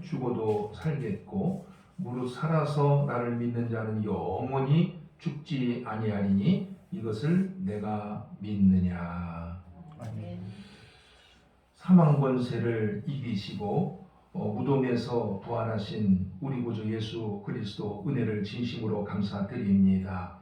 죽어도 살겠고 무릇 살아서 나를 믿는 자는 영원히 죽지 아니하리니 이것을 내가 믿느냐. 아멘. 사망 권세를 이기시고 무덤에서 부활하신 우리 구주 예수 그리스도 은혜를 진심으로 감사드립니다.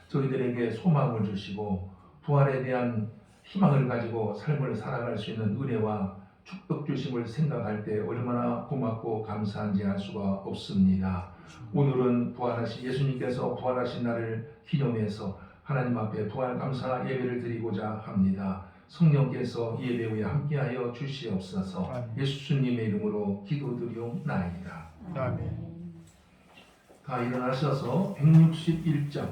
저희들에게 소망을 주시고 부활에 대한 희망을 가지고 삶을 살아갈 수 있는 은혜와 축복 주심을 생각할 때 얼마나 고맙고 감사한지 알 수가 없습니다. 오늘은 부활하신 예수님께서 부활하신 날을 기념해서 하나님 앞에 부활 감사 예배를 드리고자 합니다. 성령께서 예배 후에 함께하여 주시옵소서. 아멘. 예수님의 이름으로 기도드리옵나이다. 아멘. 다 일어나셔서 161장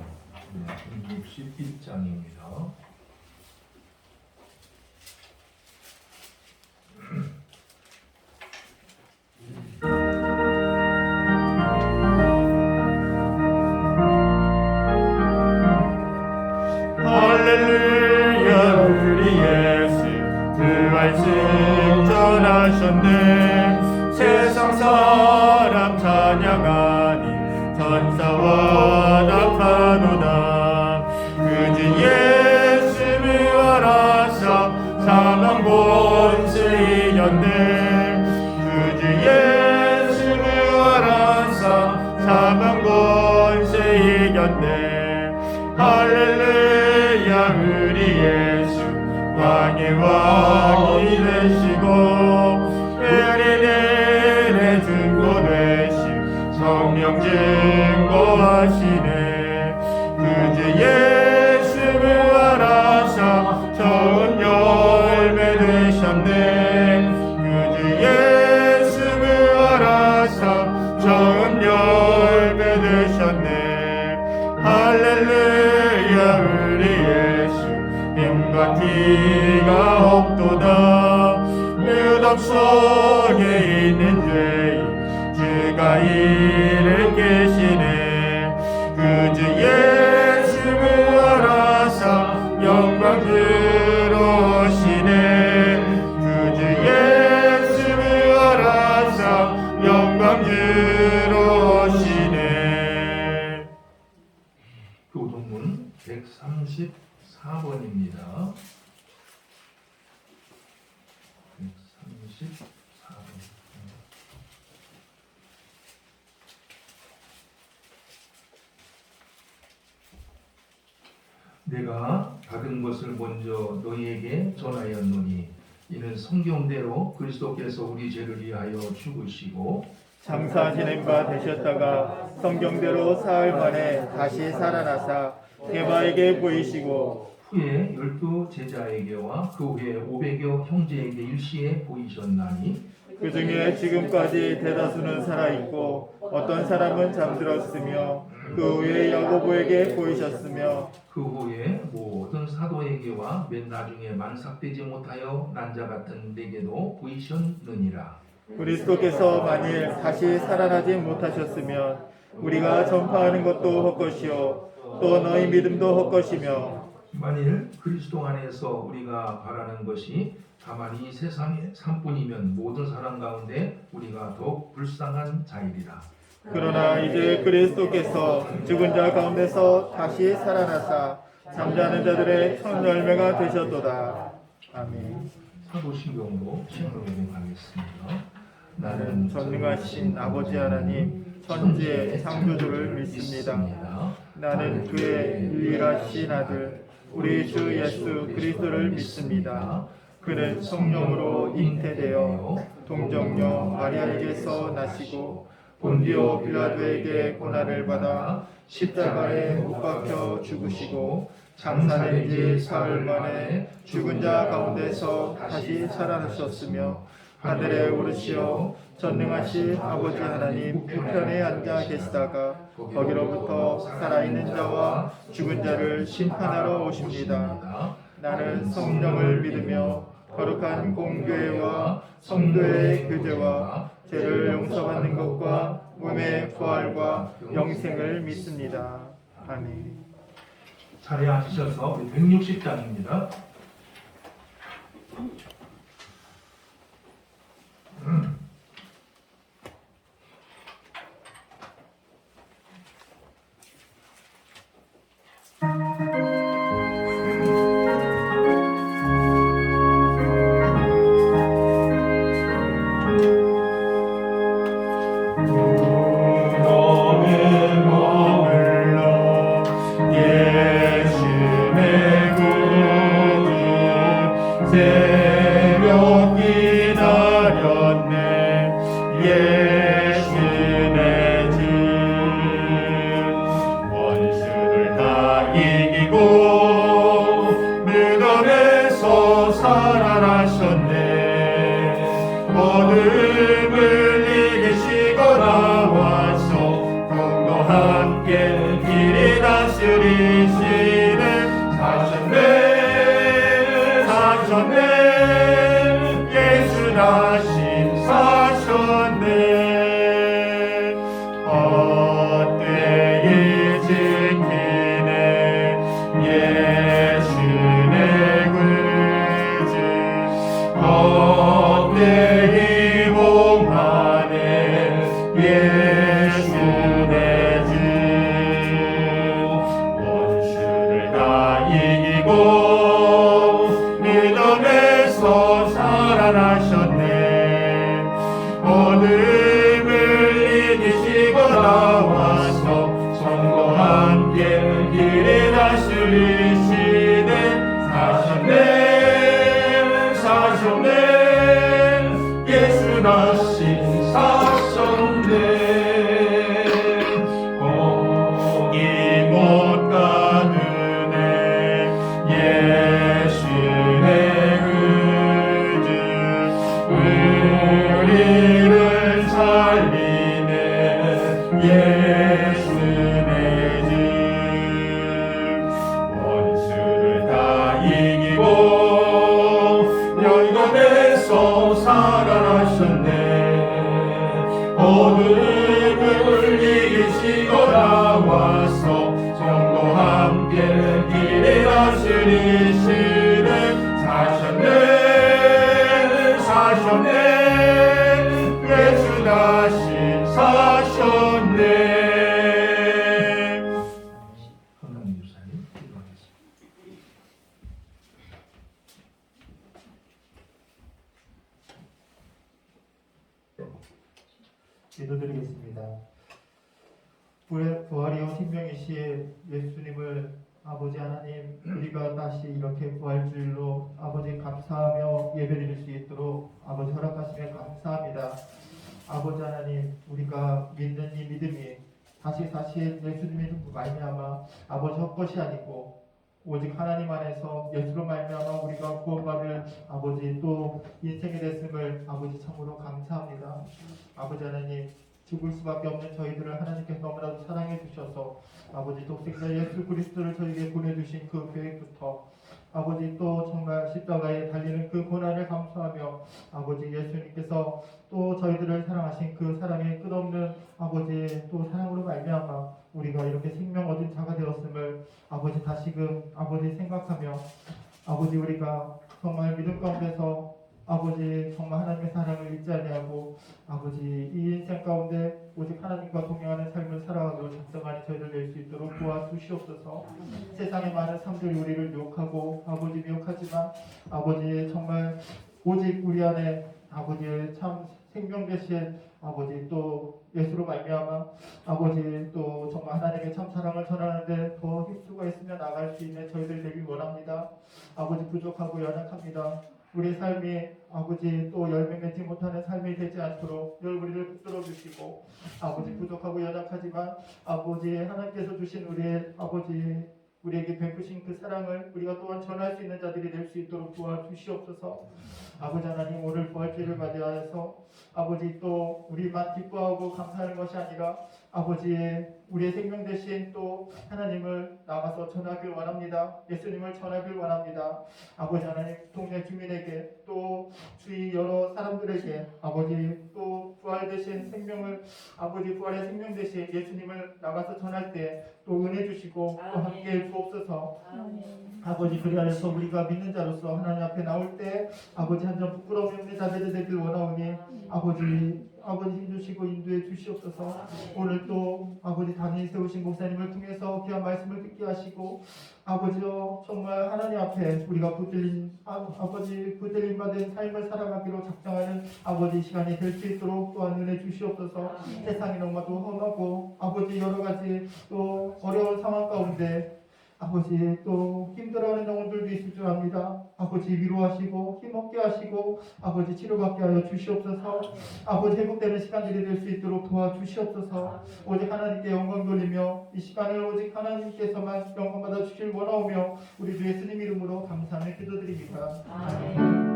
161장입니다. 할렐루야 우리 예수 부활 승천하셨네. 세상 사람 찬양하니 천사와 나타노다. 그주 예수 부활하사 사망 권세 이겼네. 그주 예수 부활하사 사망 권세 이겼네. 할렐루야 우리 예수 왕의 왕이 되시고 은혜의 증거 되시 성령 증거하시네. 그주 예수 부활하사 좋은 열매 되셨네. 그주 예수 부활하사 좋은 열매 되셨네. 할렐루야 우리 예수 힘과 티가 없도다. 무덤 속에 있는 죄인 주가 이를 깨시네. 그주 예수 부활하사 영광 들어오시네. 그주 예수 부활하사 영광 들어오시네. 교동문 134번입니다. 134번. 내가 받은 것을 먼저 너희에게 전하였노니 이는 성경대로 그리스도께서 우리 죄를 위하여 죽으시고 장사 지낸 바 되셨다가 성경대로 사흘 만에 다시 살아나사 대마에게 보이시고 후에 12 제자에게와 그 후에 500여 형제에게 일시에 보이셨나니 그 중에 지금까지 대다수는 살아있고 어떤 사람은 잠들었으며 그 후에 야고보에게 보이셨으며 그 후에 모든 사도에게와 맨 나중에 만삭되지 못하여 난자 같은 내게도 보이셨느니라. 그리스도께서 만일 다시 살아나지 못하셨으면 우리가 전파하는 것도 헛것이요 또 너희 믿음도 헛것이며 만일 그리스도 안에서 우리가 바라는 것이 다만 이 세상의 삶뿐이면 모든 사람 가운데 우리가 더욱 불쌍한 자이리라. 그러나 이제 그리스도께서 죽은 자 가운데서 다시 살아나사 잠자는 자들의 첫 열매가 되셨도다. 아멘. 사도신경으로 책으로 읽어가겠습니다. 나는 전능하신 아버지 하나님 천지의 창조주를 믿습니다. 나는 그의 유일하신 아들 우리 주 예수 그리스도를 믿습니다. 그는 성령으로 잉태되어 동정녀 마리아에게서 나시고 본디오 빌라도에게 고난을 받아 십자가에 못 박혀 죽으시고 장사된 지 사흘 만에 죽은 자 가운데서 다시 살아나셨으며 하늘에 오르시어 전능하신 아버지 하나님 우편에 앉아 계시다가 거기로부터 살아있는 자와 죽은 자를 심판하러 오십니다. 나는 성령을 믿으며 거룩한 공교회와 성도의 교제와 죄를 용서받는 것과 몸의 부활과 영생을 믿습니다. 아멘. 자리에 앉으셔서 160장입니다. 다스리시는 사셨네 예수 다시 사셨네 헛되이 지키네 예수의 구주 헛되이 봉하네 예수의 주 원수를 다 이기고 믿음에서 살아나셨네 어둠을 이기시고 나와서 성도와 함께 길에 다스리시네 사셨네 예수 다시 사셨네 거기 못 가느네 예수의 구주 우리를 살리네 예수의 주 원수를 다 이기고 영광에서 살아나셨네 어둠을 이기시고 나와서 성도와 함께 길에 다스리시는 사셨네 예수 다시 사셨네 한강 유사님 기도하겠습니다. 기도드리겠습니다. 부활이요 생명이신 예수님을 아버지 하나님 우리가 다시 이렇게 부활주일로 아버지 감사하며 예배드릴 수 있도록 아버지 허락하시며 감사합니다. 아버지 하나님 우리가 믿는 이 믿음이 다시 사실 예수님의 말미암아 아버지 헛것이 아니고 오직 하나님 안에서 예수로 말미암아 우리가 구원받을 아버지 또 인생이 됐음을 아버지 참으로 감사합니다. 아버지 하나님 죽을 수밖에 없는 저희들을 하나님께서 너무나도 사랑해 주셔서 아버지 독생자 예수 그리스도를 저희에게 보내주신 그 계획부터 아버지 또 정말 십자가에 달리는 그 고난을 감수하며 아버지 예수님께서 또 저희들을 사랑하신 그 사랑의 끝없는 아버지 또 사랑으로 말미암아 우리가 이렇게 생명 얻은 자가 되었음을 아버지 다시금 아버지 생각하며 아버지 우리가 정말 믿음 가운데서 아버지 정말 하나님의 사랑을 잊지 아니하고 아버지 이 인생 가운데 오직 하나님과 동행하는 삶을 살아가도록 작정하니 저희를 낼 수 있도록 도와주시옵소서. 세상의 많은 삶들이 우리를 유혹하고 아버지 미혹하지만 아버지 정말 오직 우리 안에 아버지의 참 생명 되신 아버지 또 예수로 말미암아 아버지 또 정말 하나님의 참 사랑을 전하는데 더 힘쓰고 있으며 나갈 수 있는 저희들 되길 원합니다. 아버지 부족하고 연약합니다. 우리 삶이 아버지 또 열매 맺지 못하는 삶이 되지 않도록 늘 우리를 붙들어 주시고 아버지 부족하고 연약하지만 아버지 하나님께서 주신 우리의 아버지 우리에게 베푸신 그 사랑을 우리가 또한 전할 수 있는 자들이 될 수 있도록 도와주시옵소서. 아버지 하나님 오늘 부활주일을 맞이하여서 아버지 또 우리만 기뻐하고 감사하는 것이 아니라 아버지의 우리의 생명 대신 또 하나님을 나가서 전하길 원합니다. 예수님을 전하길 원합니다. 아버지 하나님 동네 주민에게 또 주위 여러 사람들에게 아버지 또 부활 대신 생명을 아버지 부활의 생명 대신 예수님을 나가서 전할 때 또 은혜 주시고 또 함께 주옵소서. 아버지 그리하여서 우리가 믿는 자로서 하나님 앞에 나올 때 아버지 한 점 부끄러움이 없는 자들이 되길 원하오니 아버지 힘주시고 인도해 주시옵소서. 오늘 또 아버지 단위에 세우신 목사님을 통해서 귀한 말씀을 듣게 하시고 아버지여 정말 하나님 앞에 우리가 아버지 붙들림 받은 삶을 살아가기로 작정하는 아버지 시간이 될 수 있도록 또한 은혜 주시옵소서. 세상이 너무나도 험하고 아버지 여러 가지 또 어려운 상황 가운데 아버지 또 힘들어하는 영혼들도 있을 줄 압니다. 아버지 위로하시고 힘없게 하시고 아버지 치료받게 하여 주시옵소서. 아버지 회복되는 시간들이 될 수 있도록 도와주시옵소서. 오직 하나님께 영광 돌리며 이 시간을 오직 하나님께서만 영광 받아 주실 원하오며 우리 주 예수님 이름으로 감사하며 기도드립니다. 아멘.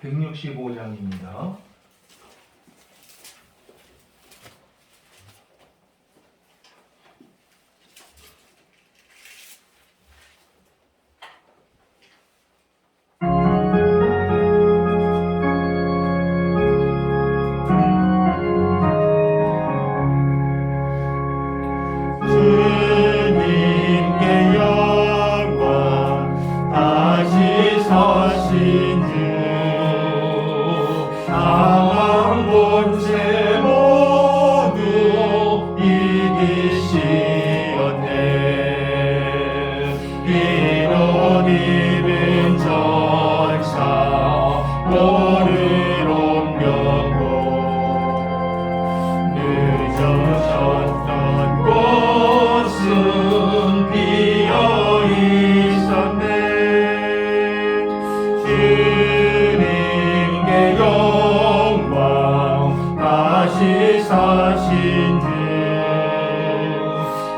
165장입니다. 주님께 영광 다시 사신 주 사망 본체 모두 이기시었네. 피로 입은 전사 너를 옮겼고 늦어졌던 곳은 비어 있었네. 주님께 영광 다시 사신 주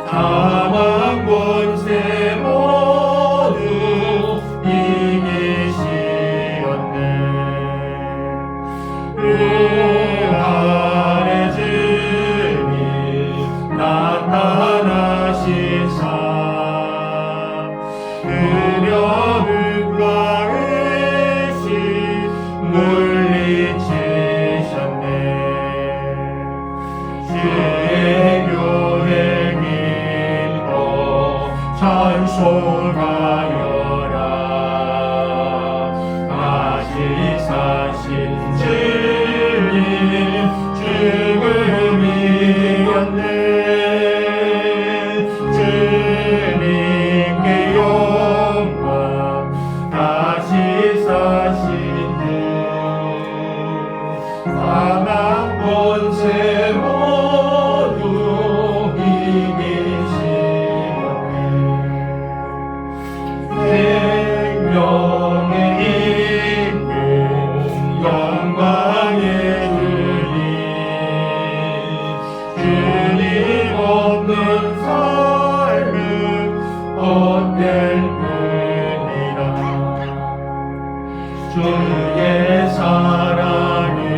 사망 권세 모두 이기시었네. 부활의 주님 나타나신 삶 두려움과 의심 물리치셨네. 주의 교회 기뻐 찬송하여라. 다시 사신 주님 죽음이 이겼네. 주님께 영광 다시 사신 주 사망 권세 모두 이기시었네. 생명의 임금 영광의 주님 없는 삶은 헛될 뿐이라. 주의 사랑으로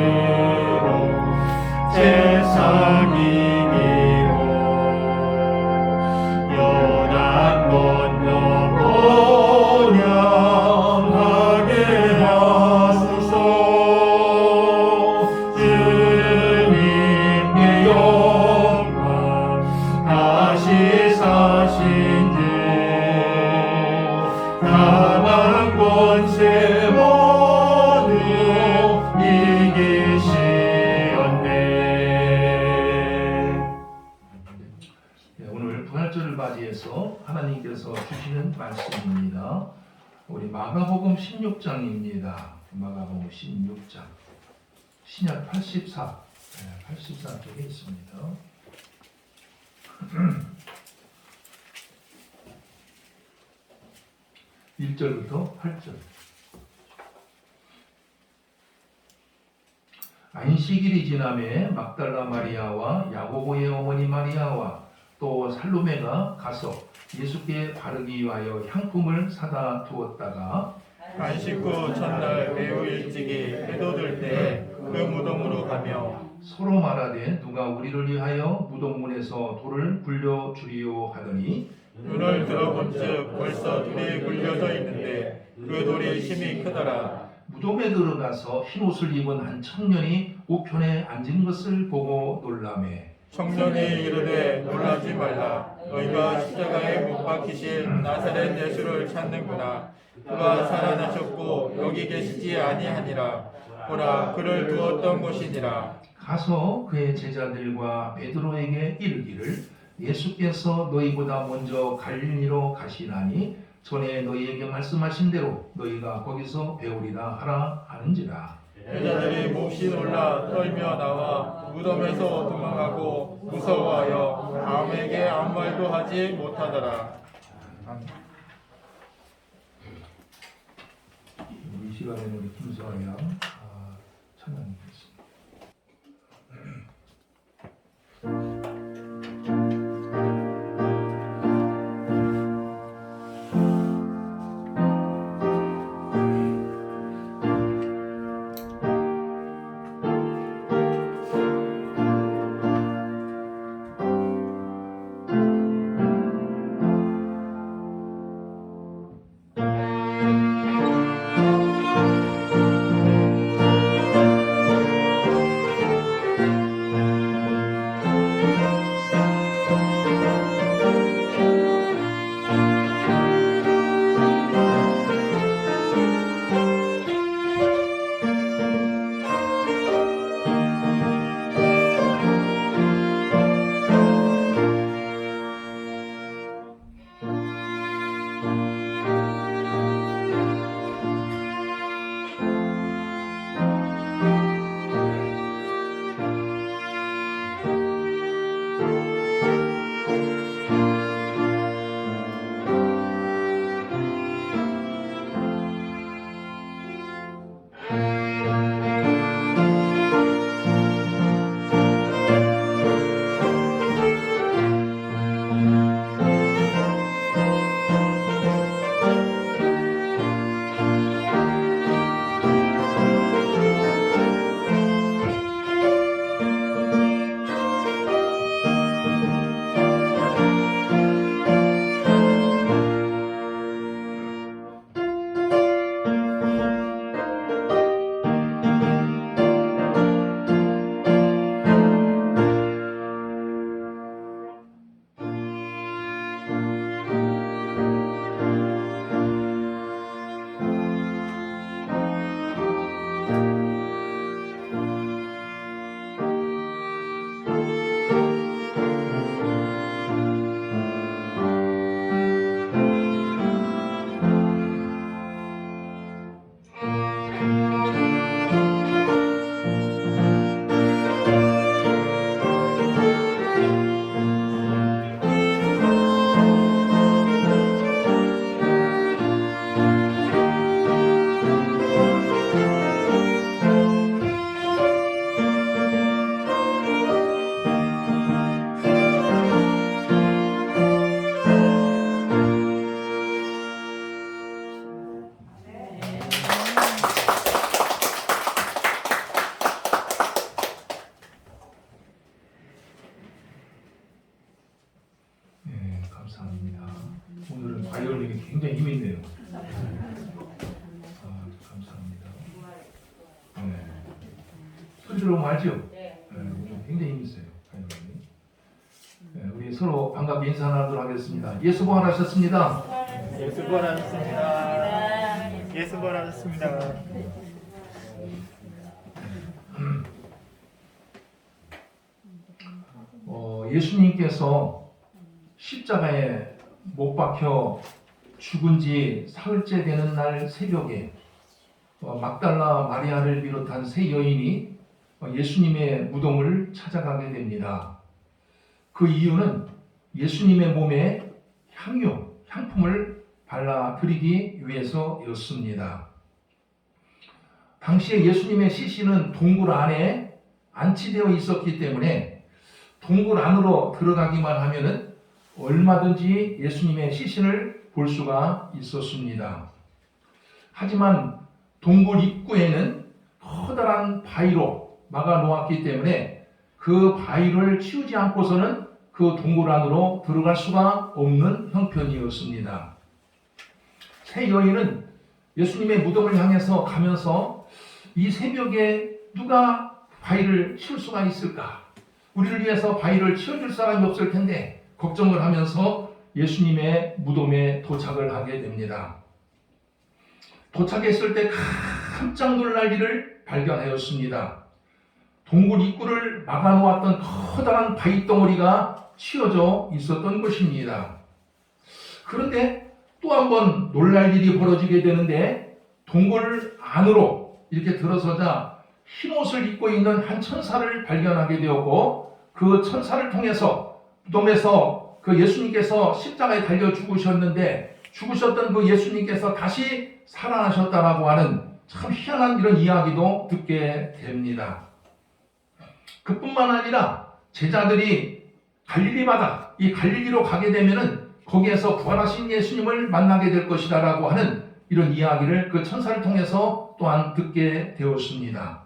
세상 이기고 연한 건너 본향하게 하소서. 주님께 영광 다시 사신 주 사망 권세 모두 이기시었네. 오늘 부활절을 맞이해서 하나님께서 주시는 말씀입니다. 우리 마가복음 16장입니다. 마가복음 16장 신약 84 쪽에 있습니다. 1절부터 8절. 안식일이 지남에 막달라 마리아와 야고보의 어머니 마리아와 또 살로메가 가서 예수께 바르기 위하여 향품을 사다 두었다가 안식 후 첫날 매우 일찍이 해도 들 때 그 무덤으로 가며 서로 말하되 누가 우리를 위하여 무덤문에서 돌을 굴려 주리요 하더니 눈을 들어본즉 벌써 돌이 굴려져 있는데 그 돌이 심히 크더라. 무덤에 들어가서 흰 옷을 입은 한 청년이 우편에 앉은 것을 보고 놀라매 청년이 이르되 놀라지 말라. 너희가 십자가에 못 박히신 나사렛 예수를 찾는구나. 그가 살아나셨고 여기 계시지 아니하니라. 보라, 그를 두었던 곳이니라. 가서 그의 제자들과 베드로에게 이르기를 예수께서 너희보다 먼저 갈릴리로 가시나니 전에 너희에게 말씀하신 대로 너희가 거기서 배우리라 하라 하는지라. 제자들이 몹시 놀라 떨며 나와 무덤에서 도망하고 무서워하여 아무에게 아무 말도 하지 못하더라. 이 시간에는 우리 김서아 양 찬양하겠습니다. 흔들어 보면 알죠? 네. 굉장히 힘이 세요. 우리 서로 반갑게 인사 나누도록 하겠습니다. 예수 부활하셨습니다. 예수 부활하셨습니다. 예수 부활하셨습니다. 예수님께서 십자가에 못 박혀 죽은 지 사흘째 되는 날 새벽에 막달라 마리아를 비롯한 세 여인이 예수님의 무덤을 찾아가게 됩니다. 그 이유는 예수님의 몸에 향품을 발라드리기 위해서였습니다. 당시에 예수님의 시신은 동굴 안에 안치되어 있었기 때문에 동굴 안으로 들어가기만 하면은 얼마든지 예수님의 시신을 볼 수가 있었습니다. 하지만 동굴 입구에는 커다란 바위로 막아 놓았기 때문에 그 바위를 치우지 않고서는 그 동굴 안으로 들어갈 수가 없는 형편이었습니다. 세 여인은 예수님의 무덤을 향해서 가면서 이 새벽에 누가 바위를 치울 수가 있을까? 우리를 위해서 바위를 치워줄 사람이 없을 텐데 걱정을 하면서 예수님의 무덤에 도착을 하게 됩니다. 도착했을 때 깜짝 놀랄 일을 발견하였습니다. 동굴 입구를 막아놓았던 커다란 바위 덩어리가 치워져 있었던 것입니다. 그런데 또 한 번 놀랄 일이 벌어지게 되는데 동굴 안으로 이렇게 들어서자 흰옷을 입고 있는 한 천사를 발견하게 되었고 그 천사를 통해서 무덤에서 그 예수님께서 십자가에 달려 죽으셨는데 죽으셨던 그 예수님께서 다시 살아나셨다라고 하는 참 희한한 이런 이야기도 듣게 됩니다. 그뿐만 아니라 제자들이 갈릴리 바다, 이 갈릴리로 가게 되면은 거기에서 부활하신 예수님을 만나게 될 것이다라고 하는 이런 이야기를 그 천사를 통해서 또한 듣게 되었습니다.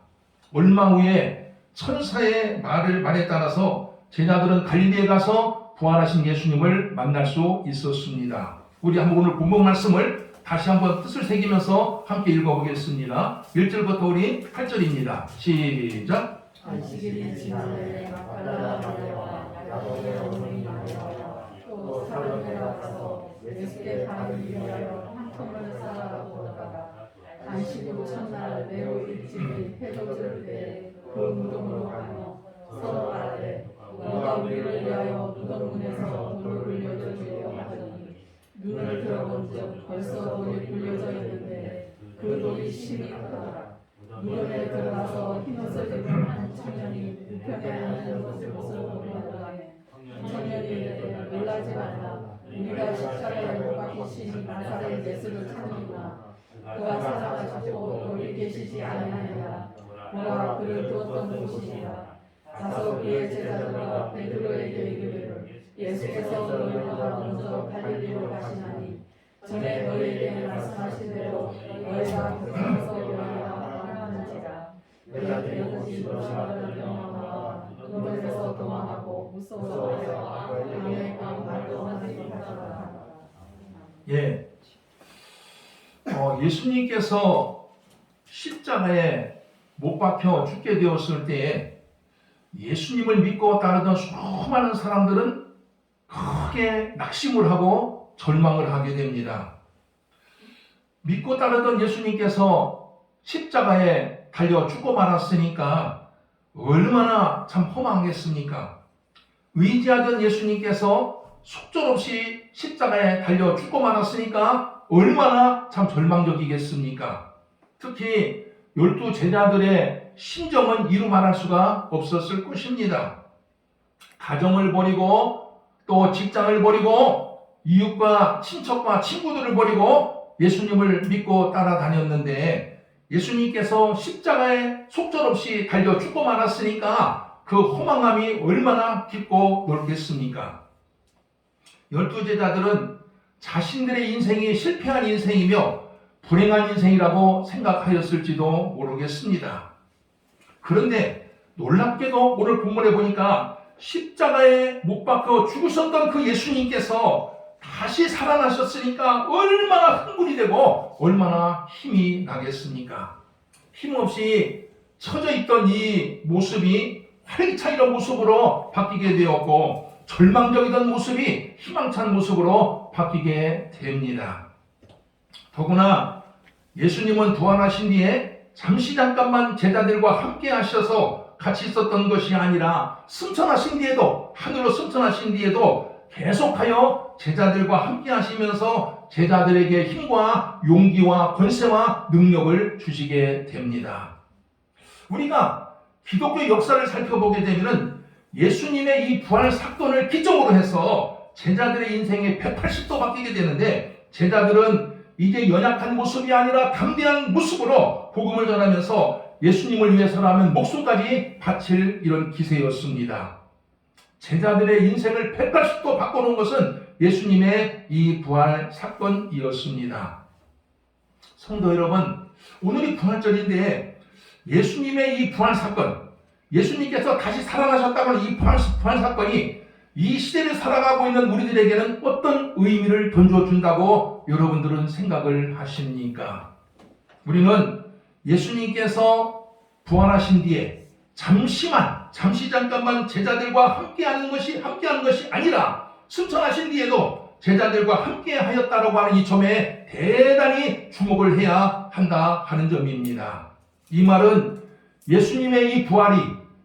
얼마 후에 천사의 말에 따라서 제자들은 갈릴리에 가서 부활하신 예수님을 만날 수 있었습니다. 우리 한번 오늘 본문 말씀을 다시 한번 뜻을 새기면서 함께 읽어보겠습니다. 1절부터 우리 8절입니다. 시작. 안식일이 지날에 막달라 마리아와 야고보의 어머니 마리아와 또 살로메가 가서 예수께 바르기 위하여 향품을 사라고 하다가 안식일 첫날 매우 일찍이 해가 질 때에 그 무덤으로 가며 서로 말하되 누가 우리를 위하여 무덤문에서 돌을 굴려주리려 하더니 눈을 들어본즉 벌써 돌이 굴려져 있는데 그 돌이 심히 크더라. 무덤에 들어가서 흰옷을 입은 한 청년이 우편에 앉은 것을 보고하더라네. 청년이 이르되 놀라지 말라. 우리가 십자가에 못 박히신 나사렛 예수를 찾는구나. 그가 살아나셨고 여기 계시지 아니하니라. 보라 그를 두었던 곳이니라. 가서 그의 제자들과 베드로에게 이르기를 예수께서 너희보다 먼저 갈릴리로 가시나니 전에 너희에게 말씀하신 대로 너희가 그곳에서 여기라 하는지라. 내가 대고시 너희를 명하노라. 무덤에서 도망하고 무서워하여 아무에게 말도 하지 못하더라. 예. 예수님께서 십자가에 못 박혀 죽게 되었을 때에 예수님을 믿고 따르던 수많은 사람들은 크게 낙심을 하고 절망을 하게 됩니다. 믿고 따르던 예수님께서 십자가에 달려 죽고 말았으니까 얼마나 참 허망했습니까? 의지하던 예수님께서 속절없이 십자가에 달려 죽고 말았으니까 얼마나 참 절망적이겠습니까? 특히 12 제자들의 심정은 이루 말할 수가 없었을 것입니다. 가정을 버리고 또 직장을 버리고 이웃과 친척과 친구들을 버리고 예수님을 믿고 따라다녔는데 예수님께서 십자가에 속절없이 달려 죽고 말았으니까 그 허망함이 얼마나 깊고 넓겠습니까? 12 제자들은 자신들의 인생이 실패한 인생이며 불행한 인생이라고 생각하였을지도 모르겠습니다. 그런데 놀랍게도 오늘 본문에 보니까 십자가에 못 박혀 죽으셨던 그 예수님께서 다시 살아나셨으니까 얼마나 흥분이 되고 얼마나 힘이 나겠습니까? 힘없이 처져 있던 이 모습이 활기찬 이런 모습으로 바뀌게 되었고, 절망적이던 모습이 희망찬 모습으로 바뀌게 됩니다. 더구나 예수님은 부활하신 뒤에 잠깐만 제자들과 함께 하셔서 같이 있었던 것이 아니라 승천하신 뒤에도, 하늘로 승천하신 뒤에도 계속하여 제자들과 함께 하시면서 제자들에게 힘과 용기와 권세와 능력을 주시게 됩니다. 우리가 기독교 역사를 살펴보게 되면 예수님의 이 부활 사건을 기점으로 해서 제자들의 인생이 180도 바뀌게 되는데, 제자들은 이제 연약한 모습이 아니라 담대한 모습으로 복음을 전하면서 예수님을 위해서라면 목숨까지 바칠 이런 기세였습니다. 제자들의 인생을 180도 바꿔놓은 것은 예수님의 이 부활 사건이었습니다. 성도 여러분, 오늘이 부활절인데 예수님의 이 부활 사건, 예수님께서 다시 살아나셨다는 이 부활 사건이 이 시대를 살아가고 있는 우리들에게는 어떤 의미를 던져준다고 여러분들은 생각을 하십니까? 우리는 예수님께서 부활하신 뒤에 잠깐만 제자들과 함께하는 것이 아니라 승천하신 뒤에도 제자들과 함께 하였다라고 하는 이 점에 대단히 주목을 해야 한다 하는 점입니다. 이 말은 예수님의 이 부활이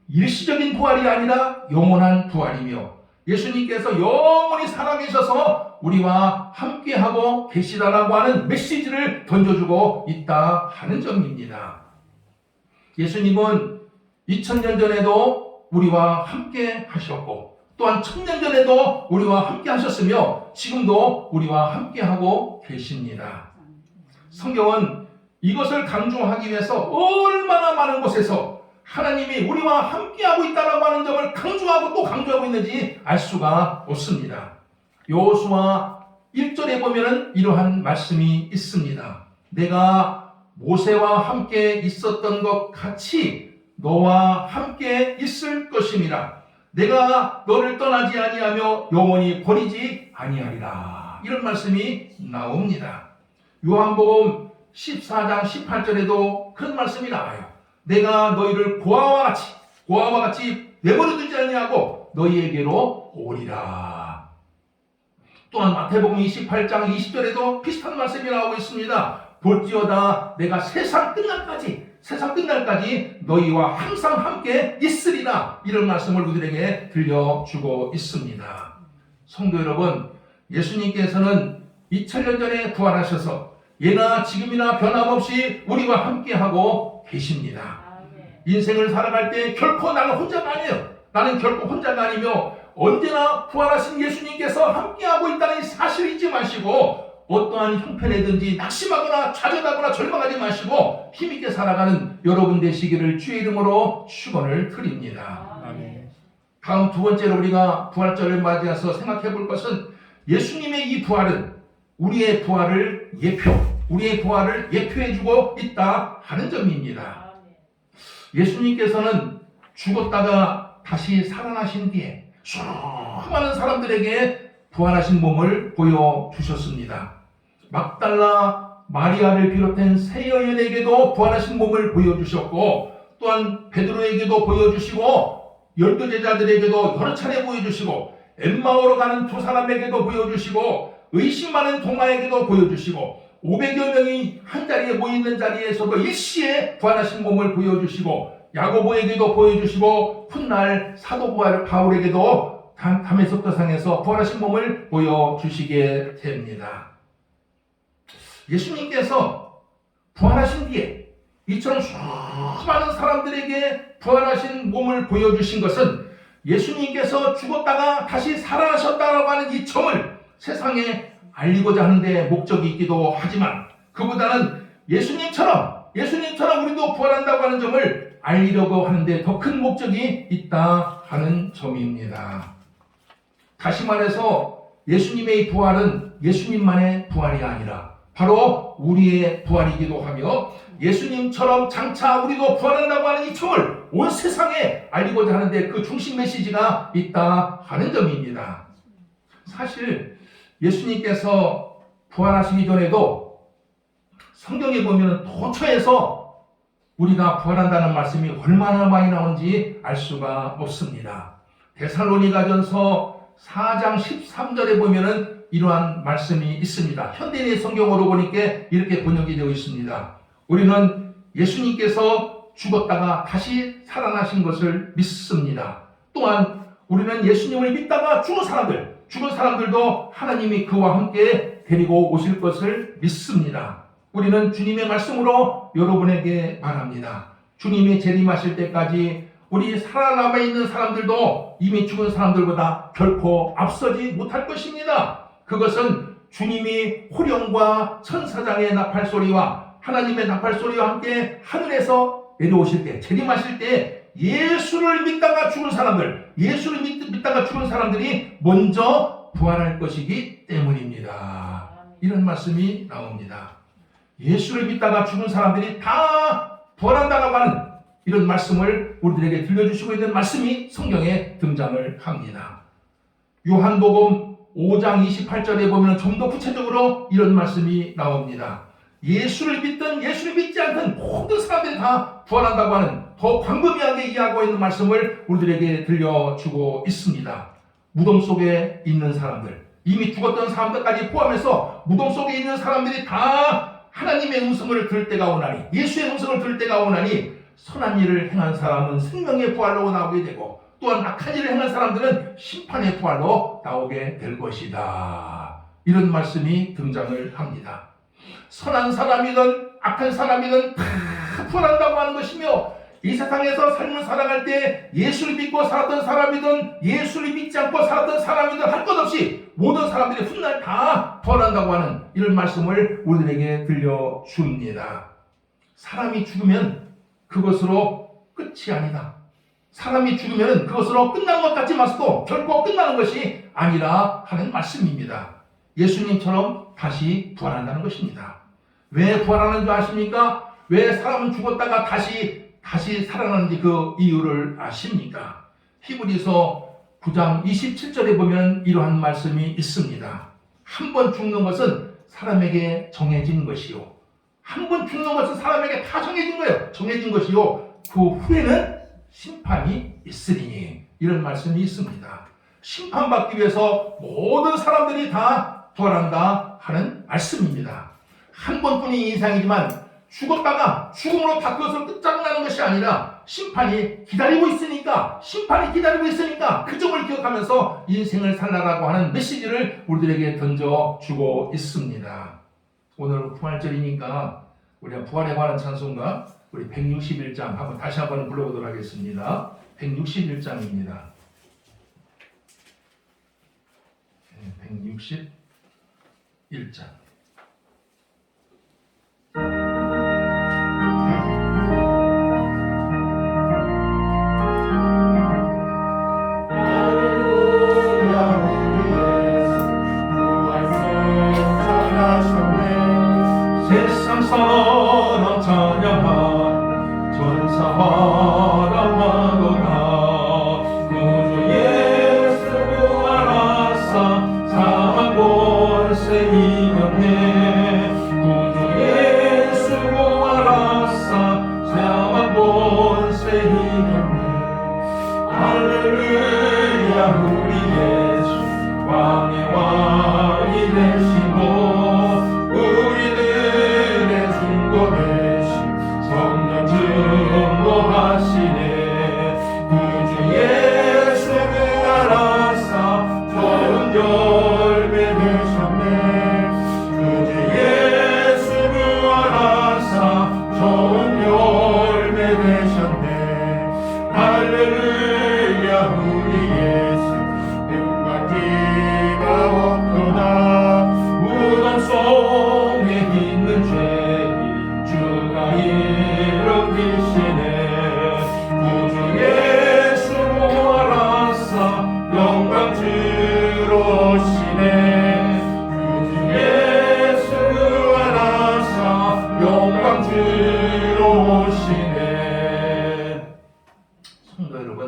일시적인 부활이 아니라 영원한 부활이며, 예수님께서 영원히 살아계셔서 우리와 함께하고 계시다라고 하는 메시지를 던져주고 있다 하는 점입니다. 예수님은 2000년 전에도 우리와 함께 하셨고, 또한 1000년 전에도 우리와 함께 하셨으며 지금도 우리와 함께 하고 계십니다. 성경은 이것을 강조하기 위해서 얼마나 많은 곳에서 하나님이 우리와 함께하고 있다고 하는 점을 강조하고 또 강조하고 있는지 알 수가 없습니다. 여호수아 1절에 보면 이러한 말씀이 있습니다. 내가 모세와 함께 있었던 것 같이 너와 함께 있을 것임이라. 내가 너를 떠나지 아니하며 영원히 버리지 아니하리라. 이런 말씀이 나옵니다. 요한복음 14장 18절에도 그런 말씀이 나와요. 내가 너희를 고아와 같이 내버려두지 아니하고 너희에게로 오리라. 또한 마태복음 28장 20절에도 비슷한 말씀이 나오고 있습니다. 볼지어다 내가 세상 끝날까지 너희와 항상 함께 있으리라. 이런 말씀을 우리들에게 들려주고 있습니다. 성도 여러분, 예수님께서는 2000년 전에 부활하셔서 예나 지금이나 변함없이 우리와 함께하고 계십니다. 인생을 살아갈 때 결코 나는 혼자가 아니에요. 나는 결코 혼자가 아니며 언제나 부활하신 예수님께서 함께하고 있다는 이 사실을 잊지 마시고, 어떠한 형편에든지 낙심하거나 좌절하거나 절망하지 마시고 힘있게 살아가는 여러분 되시기를 주의 이름으로 축원을 드립니다. 아멘. 다음 두 번째로 우리가 부활절을 맞이해서 생각해 볼 것은, 예수님의 이 부활은 우리의 부활을 예표해주고 있다 하는 점입니다. 예수님께서는 죽었다가 다시 살아나신 뒤에 수많은 사람들에게 부활하신 몸을 보여주셨습니다. 막달라 마리아를 비롯한 세 여인에게도 부활하신 몸을 보여주셨고, 또한 베드로에게도 보여주시고, 12 제자들에게도 여러 차례 보여주시고, 엠마오로 가는 두 사람에게도 보여주시고, 의심 많은 동아에게도 보여주시고, 500여 명이 한 자리에 모이는 자리에서도 일시에 부활하신 몸을 보여주시고, 야고보에게도 보여주시고, 훗날 사도 바울에게도 다메섹도상에서 부활하신 몸을 보여주시게 됩니다. 예수님께서 부활하신 뒤에 이처럼 수많은 사람들에게 부활하신 몸을 보여주신 것은 예수님께서 죽었다가 다시 살아나셨다고 하는 이 점을 세상에 알리고자 하는데 목적이 있기도 하지만, 그보다는 예수님처럼 우리도 부활한다고 하는 점을 알리려고 하는데 더 큰 목적이 있다 하는 점입니다. 다시 말해서 예수님의 부활은 예수님만의 부활이 아니라 바로 우리의 부활이기도 하며, 예수님처럼 장차 우리도 부활한다고 하는 이 점을 온 세상에 알리고자 하는데 그 중심 메시지가 있다 하는 점입니다. 사실 예수님께서 부활하시기 전에도 성경에 보면 도처에서 우리가 부활한다는 말씀이 얼마나 많이 나오는지 알 수가 없습니다. 데살로니가전서 4장 13절에 보면은 이러한 말씀이 있습니다. 현대인의 성경으로 보니까 이렇게 번역이 되어 있습니다. 우리는 예수님께서 죽었다가 다시 살아나신 것을 믿습니다. 또한 우리는 예수님을 믿다가 죽은 사람들도 하나님이 그와 함께 데리고 오실 것을 믿습니다. 우리는 주님의 말씀으로 여러분에게 말합니다. 주님이 재림하실 때까지 우리 살아남아 있는 사람들도 이미 죽은 사람들보다 결코 앞서지 못할 것입니다. 그것은 주님이 호령과 천사장의 나팔소리와 하나님의 나팔소리와 함께 하늘에서 내려오실 때, 재림하실 때 예수를 믿다가 죽은 사람들이 먼저 부활할 것이기 때문입니다. 이런 말씀이 나옵니다. 예수를 믿다가 죽은 사람들이 다 부활한다고 하는 이런 말씀을 우리들에게 들려주시고 있는 말씀이 성경에 등장을 합니다. 요한복음 5장 28절에 보면 좀 더 구체적으로 이런 말씀이 나옵니다. 예수를 믿든 예수를 믿지 않든 모든 사람들이 다 부활한다고 하는 더 광범위하게 이해하고 있는 말씀을 우리들에게 들려주고 있습니다. 무덤 속에 있는 사람들, 이미 죽었던 사람들까지 포함해서 무덤 속에 있는 사람들이 다 하나님의 음성을 들을 때가 오나니, 예수의 음성을 들을 때가 오나니 선한 일을 행한 사람은 생명의 부활로 나오게 되고 또한 악한 일을 행한 사람들은 심판의 부활로 나오게 될 것이다. 이런 말씀이 등장을 합니다. 선한 사람이든 악한 사람이든 다 부활한다고 하는 것이며, 이 세상에서 삶을 살아갈 때 예수를 믿고 살았던 사람이든 예수를 믿지 않고 살았던 사람이든 할 것 없이 모든 사람들이 훗날 다 부활한다고 하는 이런 말씀을 우리들에게 들려줍니다. 사람이 죽으면 그것으로 끝이 아니다. 사람이 죽으면 그것으로 끝나는 것 같지 마서도 결코 끝나는 것이 아니라 하는 말씀입니다. 예수님처럼 다시 부활한다는 것입니다. 왜 부활하는 줄 아십니까? 왜 사람은 죽었다가 다시 살아나는지 그 이유를 아십니까? 히브리서 9장 27절에 보면 이러한 말씀이 있습니다. 한 번 죽는 것은 사람에게 정해진 것이요. 한 번 죽는 것은 사람에게 다 정해진 거예요. 정해진 것이요. 그 후에는 심판이 있으리니. 이런 말씀이 있습니다. 심판받기 위해서 모든 사람들이 다 부활한다 하는 말씀입니다. 한 번뿐인 인생이지만 죽었다가 죽음으로 다 그것을 끝장나는 것이 아니라 심판이 기다리고 있으니까 그 점을 기억하면서 인생을 살라라고 하는 메시지를 우리들에게 던져주고 있습니다. 오늘 부활절이니까 우리가 부활에 관한 찬송가 우리 161장 한번 다시 한번 불러보도록 하겠습니다. 161장입니다. 161장. 세상사람 찬양한 전사하라마도다. 구주 예수 부활하사 사망 권세 이겼네. 구주 예수 부활하사 사망 권세 이겼네. 할렐루야. 우리 예수 왕의 왕이 되시고 증거하시네. 구주 예수 부활하사 좋은 열매 되셨네. 구주 예수 부활하사 좋은 열매 되셨네. 할렐루야. 우리 예수 눈과 티가 없구나. 무덤 속에 있는 죄인 주가 일으키시네. 구주 예수 부활하사 영광 주로 오시네. 구주 예수 부활하사 영광 주로 오시네. 성도 여러분,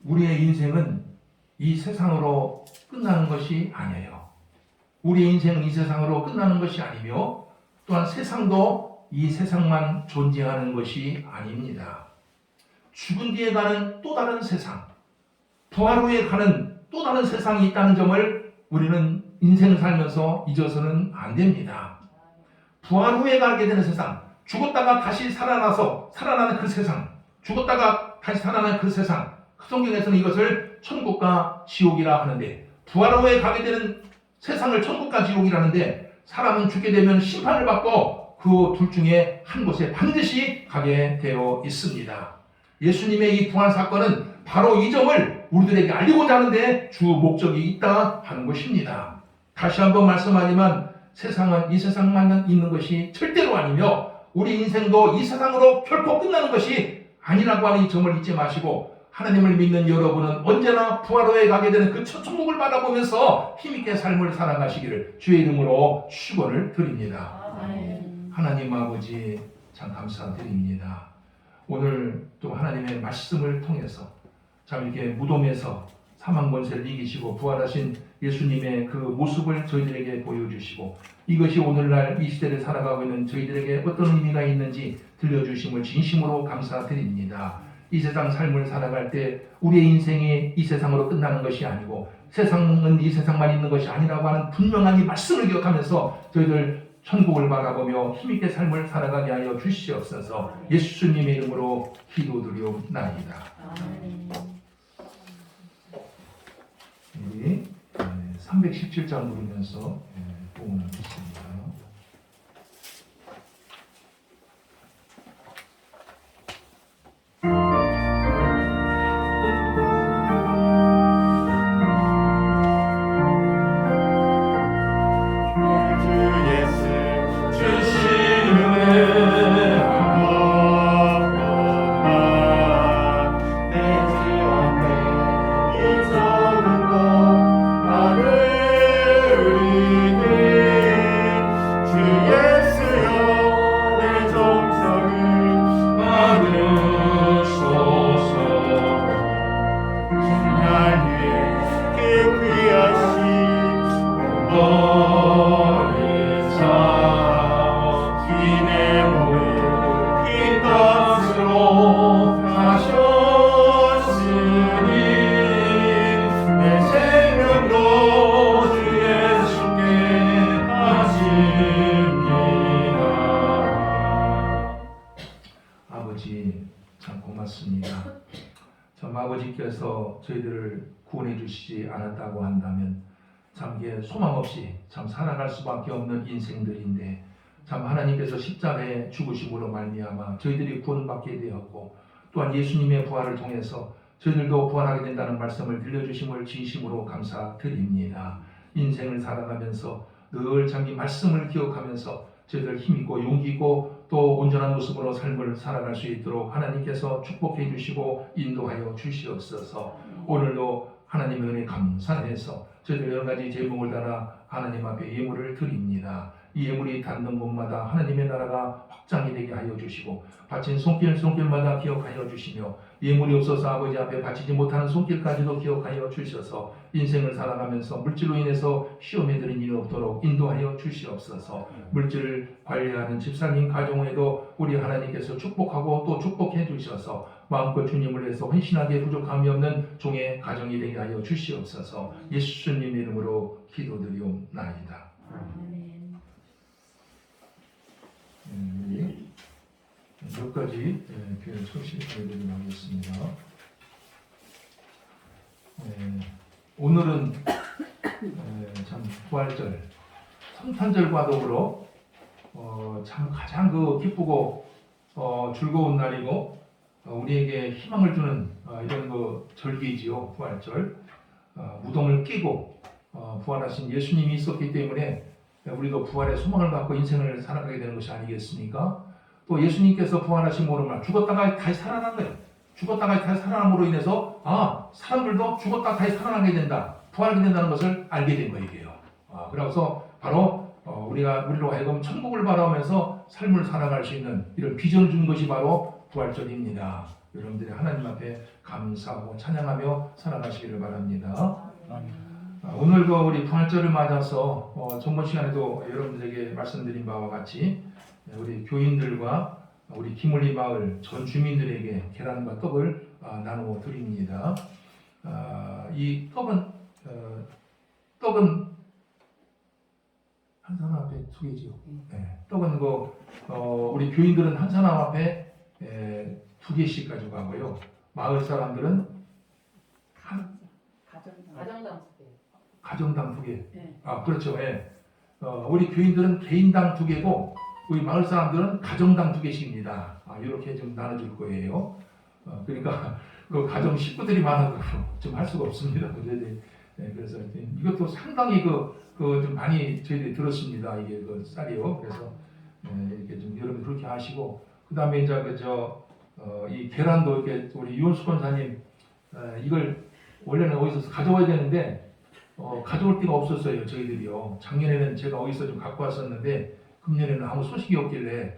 우리의 인생은 이 세상으로 끝나는 것이 아니에요. 우리의 인생은 이 세상으로 끝나는 것이 아니며 또한 세상도 이 세상만 존재하는 것이 아닙니다. 죽은 뒤에 가는 또 다른 세상, 부활 후에 가는 또 다른 세상이 있다는 점을 우리는 인생을 살면서 잊어서는 안 됩니다. 부활 후에 가게 되는 세상, 죽었다가 다시 살아나서 살아나는 그 세상, 죽었다가 다시 살아나는 그 세상, 성경에서는 이것을 천국과 지옥이라 하는데, 부활 후에 가게 되는 세상을 천국과 지옥이라 하는데, 사람은 죽게 되면 심판을 받고 그 둘 중에 한 곳에 반드시 가게 되어 있습니다. 예수님의 이 부활 사건은 바로 이 점을 우리들에게 알리고자 하는데 주 목적이 있다 하는 것입니다. 다시 한번 말씀하지만 세상은 이 세상만 있는 것이 절대로 아니며 우리 인생도 이 세상으로 결코 끝나는 것이 아니라고 하는 이 점을 잊지 마시고, 하나님을 믿는 여러분은 언제나 부활 후에 가게 되는 그 첫 천국을 바라보면서 힘있게 삶을 살아가시기를 주의 이름으로 축원을 드립니다. 하나님 아버지 참 감사드립니다. 오늘 또 하나님의 말씀을 통해서 참 이렇게 무덤에서 사망 권세를 이기시고 부활하신 예수님의 그 모습을 저희들에게 보여주시고, 이것이 오늘날 이 시대를 살아가고 있는 저희들에게 어떤 의미가 있는지 들려주심을 진심으로 감사드립니다. 이 세상 삶을 살아갈 때 우리의 인생이 이 세상으로 끝나는 것이 아니고 세상은 이 세상만 있는 것이 아니라고 하는 분명한 이 말씀을 기억하면서 저희들 천국을 바라보며 힘있게 삶을 살아가게 하여 주시옵소서. 예수님의 이름으로 기도드리옵나이다. 우리 317장 부르면서 봉헌하겠습니다. 아버지께서 저희들을 구원해 주시지 않았다고 한다면 참 이게 소망 없이 참 살아갈 수밖에 없는 인생들인데, 참 하나님께서 십자가에 죽으심으로 말미암아 저희들이 구원받게 되었고, 또한 예수님의 부활을 통해서 저희들도 부활하게 된다는 말씀을 들려주심을 진심으로 감사드립니다. 인생을 살아가면서 늘 참 이 말씀을 기억하면서 저희들 힘있고 용기 있고 또 온전한 모습으로 삶을 살아갈 수 있도록 하나님께서 축복해 주시고 인도하여 주시옵소서. 오늘도 하나님의 은혜 감사해서 저희들 여러 가지 제목을 따라 하나님 앞에 예물을 드립니다. 이 예물이 닿는 곳마다 하나님의 나라가 확장이 되게 하여 주시고, 바친 손길마다 기억하여 주시며, 예물이 없어서 아버지 앞에 바치지 못하는 손길까지도 기억하여 주셔서 인생을 살아가면서 물질로 인해서 시험에 들은 일이 없도록 인도하여 주시옵소서. 물질을 관리하는 집사님 가정에도 우리 하나님께서 축복하고 또 축복해 주셔서 마음껏 주님을 위해서 헌신하게 부족함이 없는 종의 가정이 되게 하여 주시옵소서. 예수님 이름으로 기도드리옵나이다. 몇 가지 교회 소식 보여드리도록 하겠습니다. 오늘은 참 부활절, 성탄절과 더불어 참 가장 기쁘고 즐거운 날이고 우리에게 희망을 주는 이런 절기지요. 부활절. 무덤을 끼고 부활하신 예수님이 있었기 때문에 우리도 부활의 소망을 갖고 인생을 살아가게 되는 것이 아니겠습니까? 또 예수님께서 부활하심으로 죽었다가 다시 살아난 거예요. 죽었다가 다시 살아남으로 인해서 사람들도 죽었다가 다시 살아나게 된다, 부활하게 된다는 것을 알게 된 거예요. 그래서 바로 우리로 하여금 천국을 바라보면서 삶을 살아갈 수 있는 이런 비전을 준 것이 바로 부활절입니다. 여러분들이 하나님 앞에 감사하고 찬양하며 살아가시기를 바랍니다. 오늘도 우리 부활절을 맞아서 전번 시간에도 여러분들에게 말씀드린 바와 같이 우리 교인들과 우리 김울리 마을 전 주민들에게 계란과 떡을 나누어 드립니다. 이 떡은 한 사람 앞에 두 개지요. 네, 떡은 우리 교인들은 한 사람 앞에 두 개씩 가져가고요. 마을 사람들은 가정당 두 개. 네. 그렇죠. 예. 우리 교인들은 개인당 두 개고 우리 마을 사람들은 가정당 두 개씩입니다. 이렇게 좀 나눠줄 거예요. 그러니까 그 가정 식구들이 많아서 좀 할 수가 없습니다. 그래서 이것도 상당히 좀 많이 저희들이 들었습니다. 이게 그 쌀이요. 그래서 이렇게 좀 여러분 그렇게 하시고 그 다음에 이제 이 계란도 이렇게 우리 유원수 권사님 이걸 원래는 어디서 가져와야 되는데 가져올 데가 없었어요. 저희들이요. 작년에는 제가 어디서 좀 갖고 왔었는데 금년에는 아무 소식이 없길래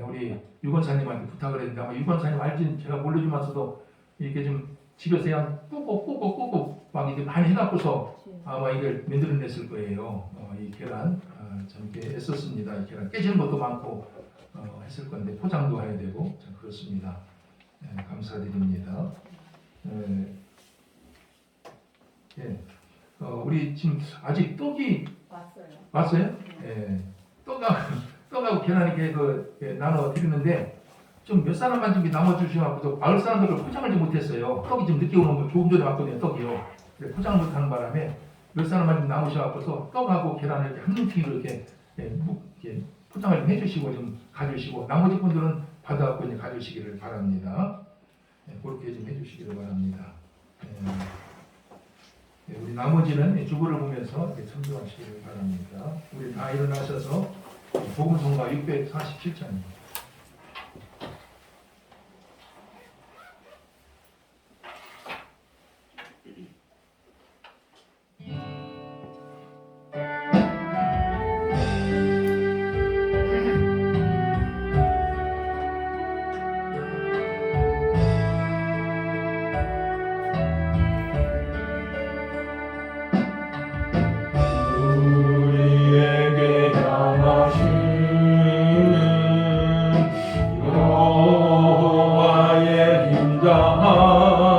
우리 유권사님한테 부탁을 했는데 아마 유권사님 알지 제가 몰래주면서도 이렇게 좀 집에서 그냥 꾹꾹 막 이렇게 많이 해갖고서 아마 이걸 만들어냈을 거예요. 이 계란 참 이렇게 애썼습니다. 이 계란 깨지는 것도 많고 했을 건데 포장도 해야 되고 참 그렇습니다. 감사드립니다. 우리 지금 아직 떡이 왔어요? 떡하고 계란 이렇게 나눠 드리는데 좀 몇 사람만 좀 나눠주셔서 마을 사람들을 포장을 좀 못했어요. 떡이 좀 늦게 오는 거 조금 전에 왔거든요. 떡이요. 포장을 못하는 바람에 몇 사람만 좀 남으셔서 떡하고 계란을 이렇게 한 움큼으로 이렇게 포장을 좀 해주시고 좀 가주시고 나머지 분들은 받아갖고 이제 가주시기를 바랍니다. 그렇게 좀 해주시기를 바랍니다. 우리 나머지는 주보를 보면서 이렇게 참조하시기를 바랍니다. 우리 다 일어나셔서 복음성가 647장입니다. 우리에게 향하신 여호와의 인자하심이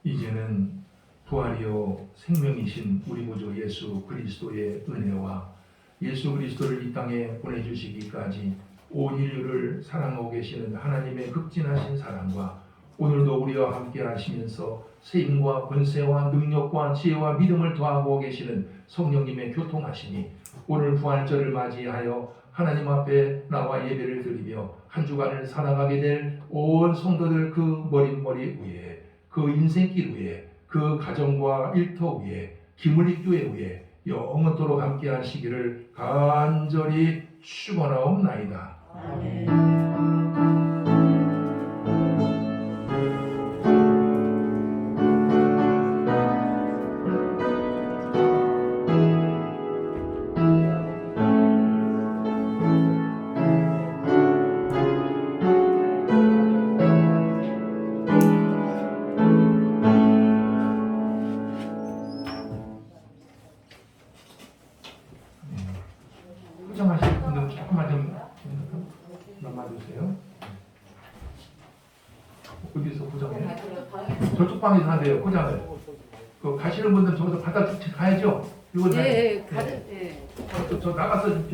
이제는 부활이요 생명이신 우리 구주 예수 그리스도의 은혜와 예수 그리스도를 이 땅에 보내주시기까지 온 인류를 사랑하고 계시는 하나님의 극진하신 사랑과 오늘도 우리와 함께 하시면서 세임과 권세와 능력과 지혜와 믿음을 더하고 계시는 성령님의 교통하심이 오늘 부활절을 맞이하여 하나님 앞에 나와 예배를 드리며 한 주간을 살아가게 될 온 성도들 그 머릿머리 위에 그 인생길 위에 그 가정과 일터 위에 김울리 교회 위에 영원토록 함께 하시기를 간절히 축원하옵나이다. 포장하실 분들은 조금만 좀 남아주세요. 어디서 포장해요? 저쪽 방에서 한대요, 포장을. 가시는 분들은 저기서 받아 가야죠. 이거 예, 가든, 예. 저 나가서